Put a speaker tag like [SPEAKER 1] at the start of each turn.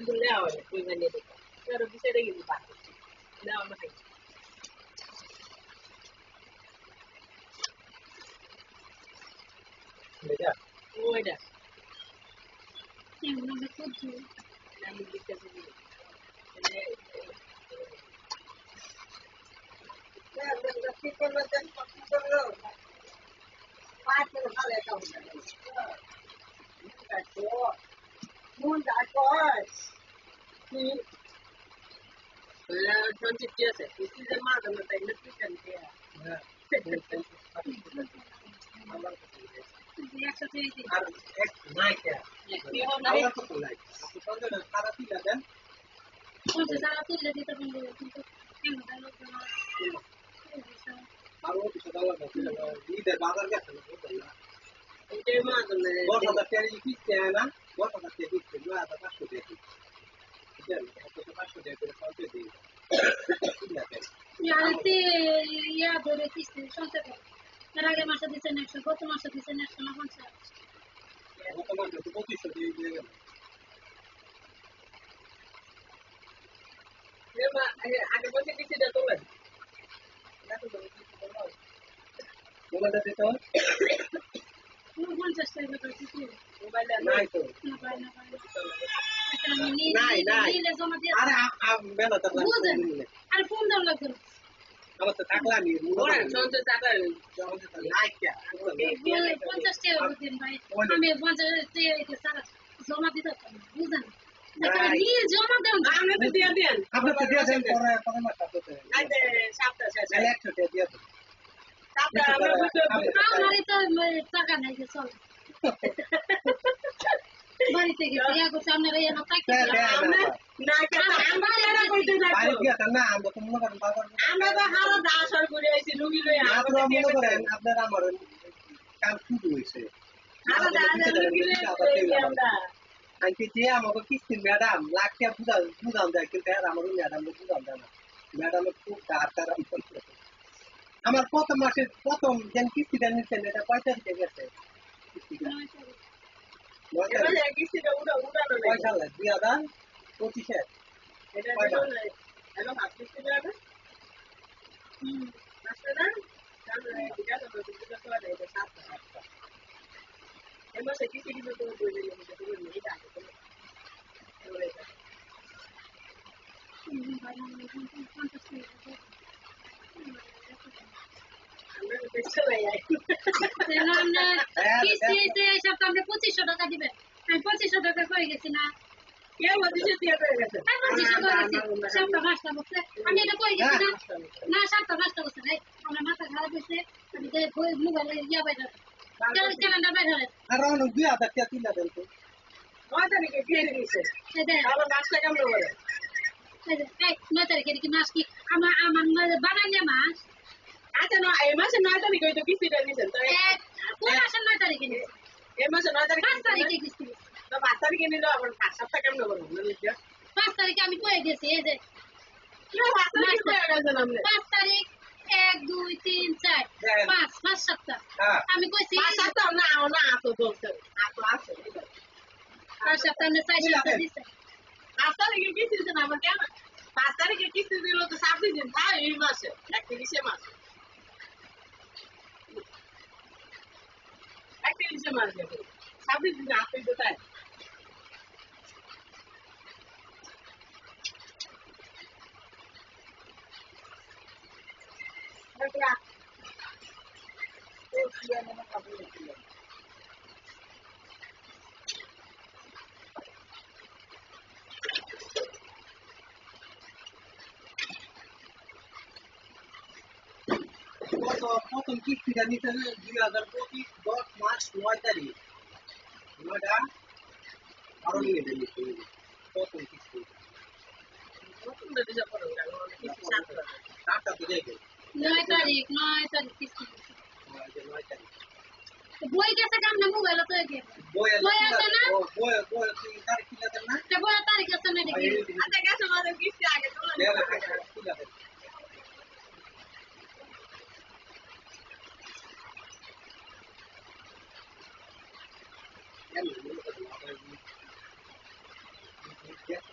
[SPEAKER 1] কিন্তু নেওয়া হয় না ওই মানে তেরো বিষয়টা কিন্তু বাদ নেওয়া হয় ওইটা আমি দেখতেছি Francis this is a mother with a electrical here. আগে বলতে কিছু এটা তোলেন জমা দিতে বুঝেন জমা দেন আপনি দিয়ে দেন আপনি দিয়ে দেন পরে মাসে সাতটা শেষ দিয়ে দেন সাতটা আমারই তো টাকা নাই যে চল বাড়িতে গিয়ে ইয়া করতে আপনারা ইয়া না থাকতে না আমরা এরা কইতে যাই বাড়ি গিয়ে না আমরা তো মনে করেন বাজার আমরা তো হারা দাসর করে আইছি রুগী লই আমরা মনে করেন আপনারা আমার কাম শুরু হইছে হারা দাসর রুগী লই আমরা আইতে যে আমাকে কিস্তি ম্যাডাম লাখে বুঝান দেয় কিন্তু আমার ম্যাডাম বুঝান দেয় না ম্যাডাম খুব ডাক্তার আমার প্রথম মাসে প্রথম যেন কিস্তিটা নিচ্ছেন এটা পয়সা দিতে গেছে পয়সা লাগে 2025 $2500 টাকা দিবেন আমি 2500 টাকা করে গেছি না আমি এটা করে গেছি না 7টা বছর আমার মাথা খারাপ হয়েছে মোবাইলে ইয়া বাইরে ক্যালেন্ডার বাইরে আর 2000 টাকা তুলে দেন তো 9 তারিখে দিয়ে দিয়েছে আবার মাসটা কেমন করে 9 তারিখে কি মাস কি আমার বানাইলে মাস আচ্ছা না এই মাসে 9 তারিখে তো কিস্তিটা নিছেন তো কোন মাসে 9 তারিখে নিছেন এই মাসে 9 তারিখে 5 তারিখে কিস্তি তো 5 তারিখে নিলো আবার 5 কেমন করব না 5 তারিখে আমি কয়ে গেছি এই যে কি 5 তারিখে কয়ে গেছেন আপনি 5 তারিখ 1 2 3 4 5 সপ্তাহ আমি কইছি 5 সপ্তাহ না তো বলছে আছে 5 সপ্তাহ না 4 সপ্তাহ দিছে 5 তারিখে কিস্তি দিছেন আমার কেন 5 তারিখে কিস্তি দিল তো 26 দিন তাই এই মাসে 31 মাসে 31 মাসে 26 দিন আপনি তো তাই প্রথম কিস্তিটা নিতে 2025 10 মাস 9 তারিখ 9টা আরো নিয়ে